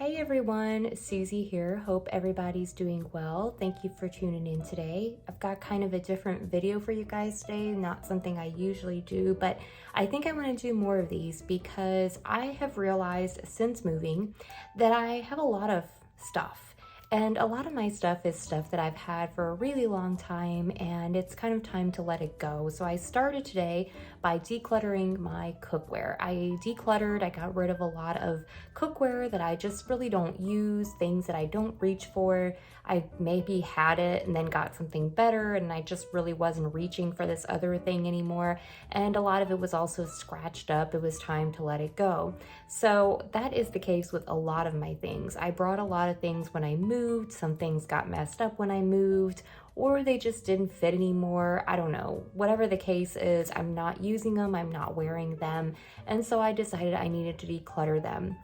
Hey everyone, Susie here. Hope everybody's doing well. Thank you for tuning in today. I've got kind of a different video for you guys today, not something I usually do, but I think I'm going to do more of these because I have realized since moving that I have a lot of stuff. And a lot of my stuff is stuff that I've had for a really long time, and it's kind of time to let it go. So I started today by decluttering my cookware. I got rid of a lot of cookware that I just really don't use, things that I don't reach for. I maybe had it and then got something better, and I just really wasn't reaching for this other thing anymore. And a lot of it was also scratched up. It was time to let it go. So that is the case with a lot of my things. I brought a lot of things when I moved. Some things got messed up when I moved, or they just didn't fit anymore. I don't know. Whatever the case is, I'm not using them, I'm not wearing them, and so I decided I needed to declutter them.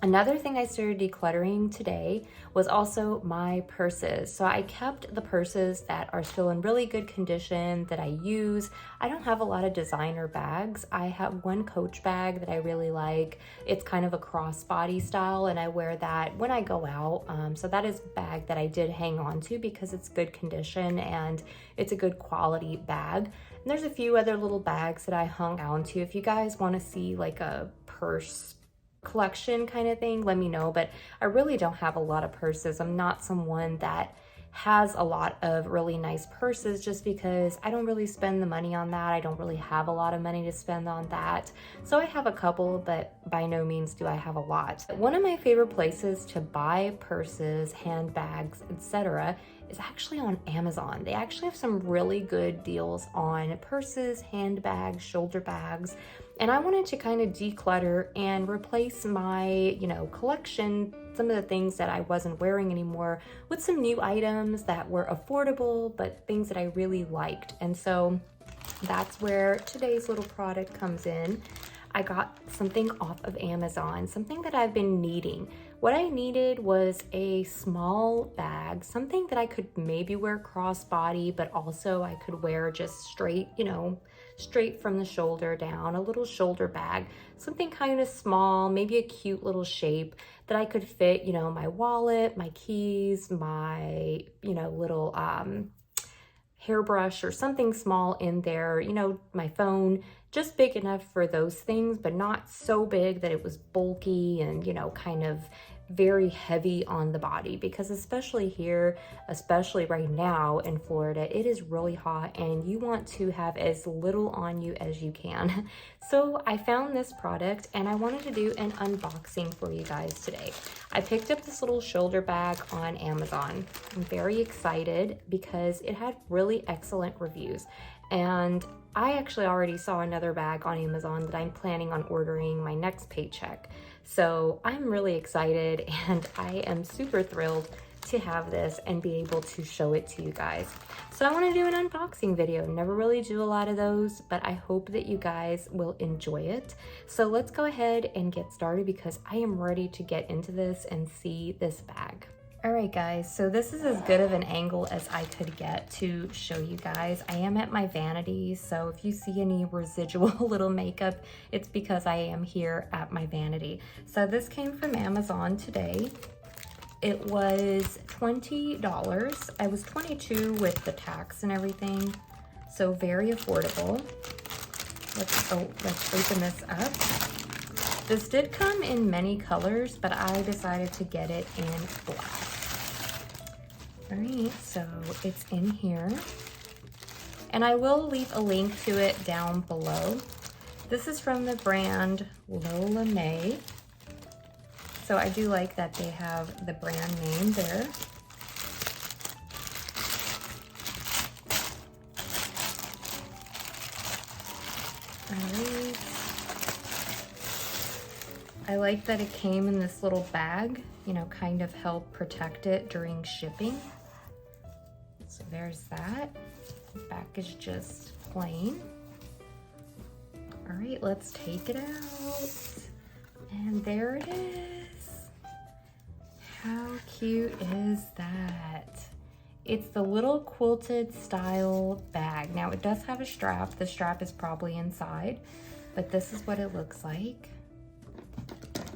Another thing I started decluttering today was also my purses. So I kept the purses that are still in really good condition that I use. I don't have a lot of designer bags. I have one Coach bag that I really like. It's kind of a crossbody style, and I wear that when I go out. So that is a bag that I did hang on to because it's good condition and it's a good quality bag. And there's a few other little bags that I hung on to. If you guys want to see like a purse collection kind of thing, let me know. But I really don't have a lot of purses. I'm not someone that has a lot of really nice purses just because I don't really spend the money on that. I don't really have a lot of money to spend on that. So I have a couple, but by no means do I have a lot. One of my favorite places to buy purses, handbags, etc. is actually on Amazon. They actually have some really good deals on purses, handbags, shoulder bags. And I wanted to kind of declutter and replace my, collection, some of the things that I wasn't wearing anymore, with some new items that were affordable, but things that I really liked. And so that's where today's little product comes in. I got something off of Amazon, something that I've been needing. What I needed was a small bag, something that I could maybe wear crossbody, but also I could wear just straight, straight from the shoulder down, a little shoulder bag, something kind of small, maybe a cute little shape that I could fit, my wallet, my keys, my, little hairbrush or something small in there, my phone, just big enough for those things, but not so big that it was bulky and, kind of very heavy on the body, because especially here, especially right now in Florida, it is really hot and you want to have as little on you as you can. So I found this product and I wanted to do an unboxing for you guys today. I picked up this little shoulder bag on Amazon. I'm very excited because it had really excellent reviews. And I actually already saw another bag on Amazon that I'm planning on ordering my next paycheck. So I'm really excited and I am super thrilled to have this and be able to show it to you guys. So I want to do an unboxing video. Never really do a lot of those, but I hope that you guys will enjoy it. So let's go ahead and get started because I am ready to get into this and see this bag. All right, guys, so this is as good of an angle as I could get to show you guys. I am at my vanity, so if you see any residual little makeup, it's because I am here at my vanity. So this came from Amazon today. It was $20. I was $22 with the tax and everything, so very affordable. Let's open this up. This did come in many colors, but I decided to get it in black. All right, so it's in here. And I will leave a link to it down below. This is from the brand Lola. So I do like that they have the brand name there. All right. I like that it came in this little bag, kind of help protect it during shipping. So there's that. The back is just plain. All right, let's take it out. And there it is. How cute is that? It's the little quilted style bag. Now it does have a strap. The strap is probably inside, but this is what it looks like.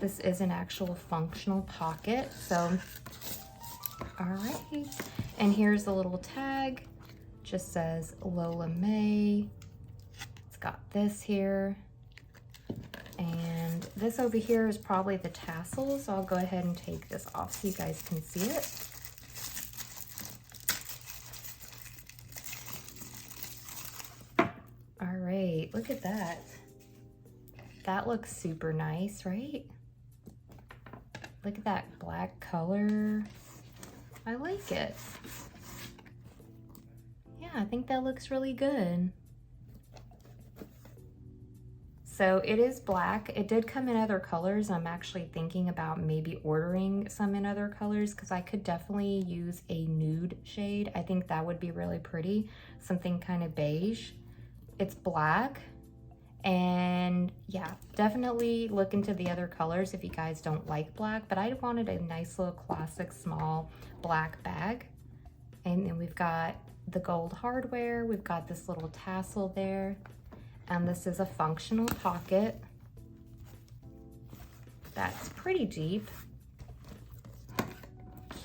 This is an actual functional pocket. So, all right. And here's the little tag. Just says Lola May. It's got this here. And this over here is probably the tassel. So I'll go ahead and take this off so you guys can see it. All right, look at that. That looks super nice, right? Look at that black color. I like it. Yeah, I think that looks really good. So it is black. It did come in other colors. I'm actually thinking about maybe ordering some in other colors because I could definitely use a nude shade. I think that would be really pretty. Something kind of beige. It's black. And yeah, definitely look into the other colors if you guys don't like black, but I wanted a nice little classic small black bag. And then we've got the gold hardware. We've got this little tassel there. And this is a functional pocket. That's pretty deep.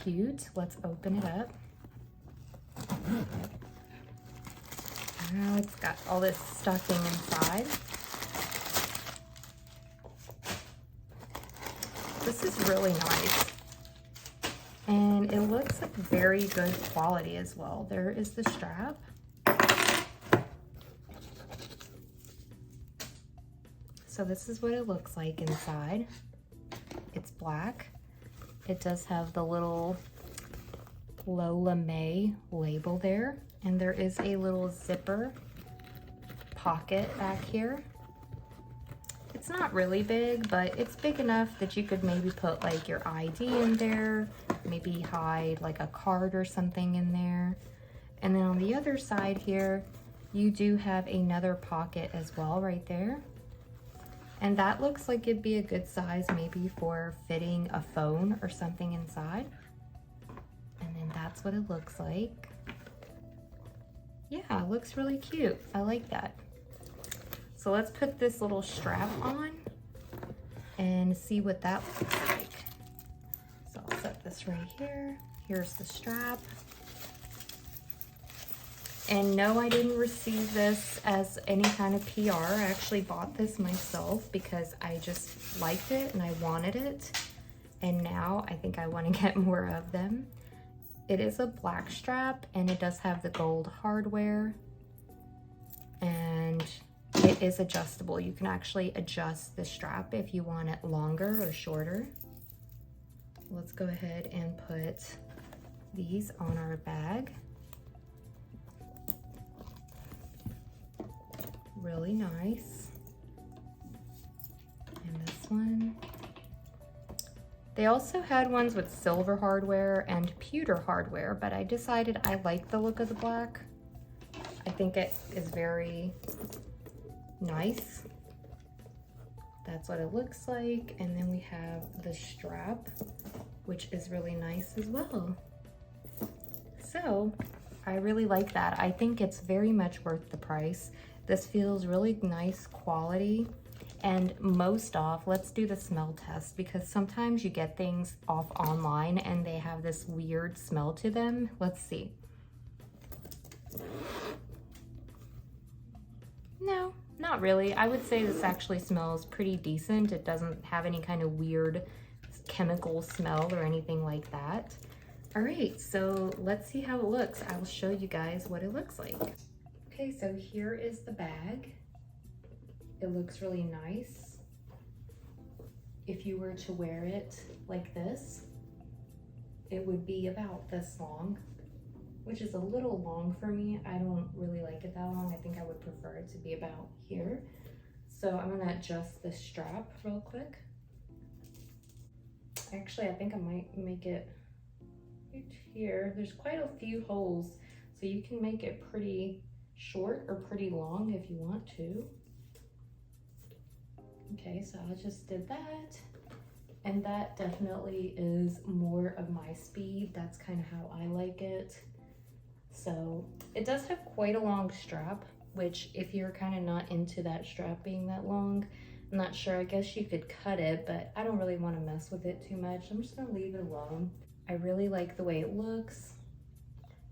Cute. Let's open it up. Now it's got all this stuffing inside. This is really nice. And it looks like very good quality as well. There is the strap. So this is what it looks like inside. It's black. It does have the little Lola May label there. And there is a little zipper pocket back here. It's not really big, but it's big enough that you could maybe put like your ID in there, maybe hide like a card or something in there. And then on the other side here, you do have another pocket as well right there. And that looks like it'd be a good size maybe for fitting a phone or something inside. And then that's what it looks like. Yeah, it looks really cute. I like that. So let's put this little strap on and see what that looks like. So I'll set this right here. Here's the strap. And no, I didn't receive this as any kind of PR. I actually bought this myself because I just liked it and I wanted it. And now I think I want to get more of them. It is a black strap and it does have the gold hardware. And it is adjustable. You can actually adjust the strap if you want it longer or shorter. Let's go ahead and put these on our bag. Really nice. And this one. They also had ones with silver hardware and pewter hardware, but I decided I like the look of the black. I think it is very nice. That's what it looks like. And then we have the strap, which is really nice as well. So I really like that. I think it's very much worth the price. This feels really nice quality. And most off, let's do the smell test because sometimes you get things off online and they have this weird smell to them. Let's see. No, not really. I would say this actually smells pretty decent. It doesn't have any kind of weird chemical smell or anything like that. All right, so let's see how it looks. I will show you guys what it looks like. Okay, so here is the bag. It looks really nice. If you were to wear it like this, it would be about this long, which is a little long for me. I don't really like it that long. I think I would prefer it to be about here. So I'm gonna adjust the strap real quick. Actually, I think I might make it right here. There's quite a few holes, so you can make it pretty short or pretty long if you want to. Okay, so I just did that. And that definitely is more of my speed. That's kind of how I like it. So it does have quite a long strap, which if you're kind of not into that strap being that long, I'm not sure, I guess you could cut it, but I don't really want to mess with it too much. I'm just gonna leave it alone. I really like the way it looks.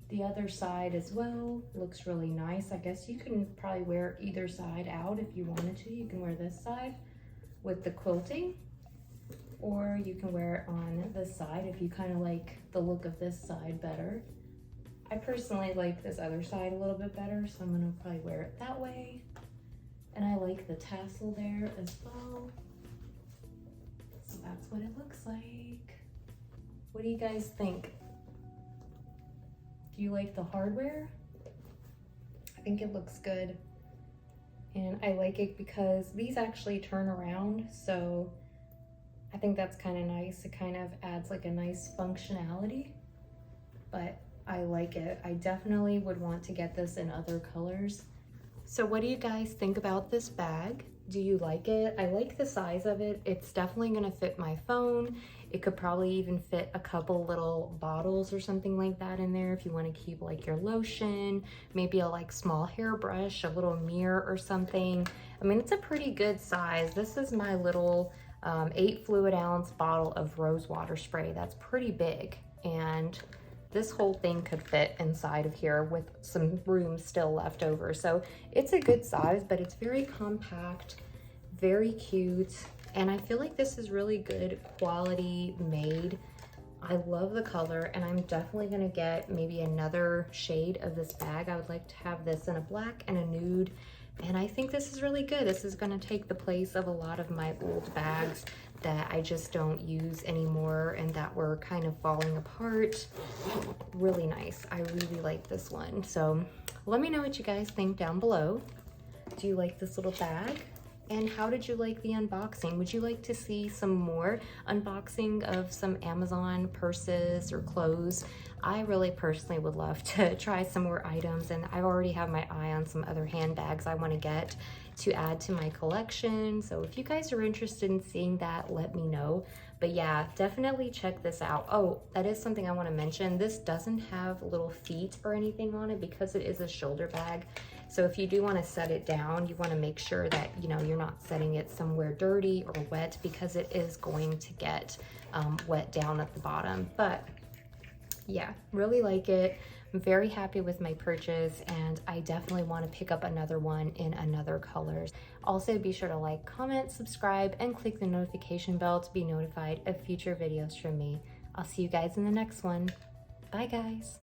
The other side as well looks really nice. I guess you can probably wear either side out if you wanted to. You can wear this side with the quilting, or you can wear it on this side if you kind of like the look of this side better. I personally like this other side a little bit better, so I'm gonna probably wear it that way. And I like the tassel there as well. So that's what it looks like. What do you guys think? Do you like the hardware? I think it looks good. And I like it because these actually turn around, so I think that's kind of nice. It kind of adds like a nice functionality, but I like it. I definitely would want to get this in other colors. So what do you guys think about this bag? Do you like it? I like the size of it. It's definitely gonna fit my phone. It could probably even fit a couple little bottles or something like that in there if you want to keep like your lotion, maybe a like small hairbrush, a little mirror or something. I mean, it's a pretty good size. This is my little 8 fluid ounce bottle of rose water spray. That's pretty big, and this whole thing could fit inside of here with some room still left over. So it's a good size, but it's very compact, very cute. And I feel like this is really good quality made. I love the color, and I'm definitely gonna get maybe another shade of this bag. I would like to have this in a black and a nude. And I think this is really good. This is gonna take the place of a lot of my old bags that I just don't use anymore and that were kind of falling apart. Really nice. I really like this one. So let me know what you guys think down below. Do you like this little bag? And how did you like the unboxing? Would you like to see some more unboxing of some Amazon purses or clothes? I really personally would love to try some more items, and I already have my eye on some other handbags I want to get to add to my collection. So if you guys are interested in seeing that, let me know. But yeah, definitely check this out. Oh, that is something I want to mention. This doesn't have little feet or anything on it because it is a shoulder bag. So if you do want to set it down, you want to make sure that, you know, you're not setting it somewhere dirty or wet, because it is going to get wet down at the bottom. But yeah, really like it. I'm very happy with my purchase, and I definitely want to pick up another one in another colors. Also, be sure to like, comment, subscribe, and click the notification bell to be notified of future videos from me. I'll see you guys in the next one. Bye guys.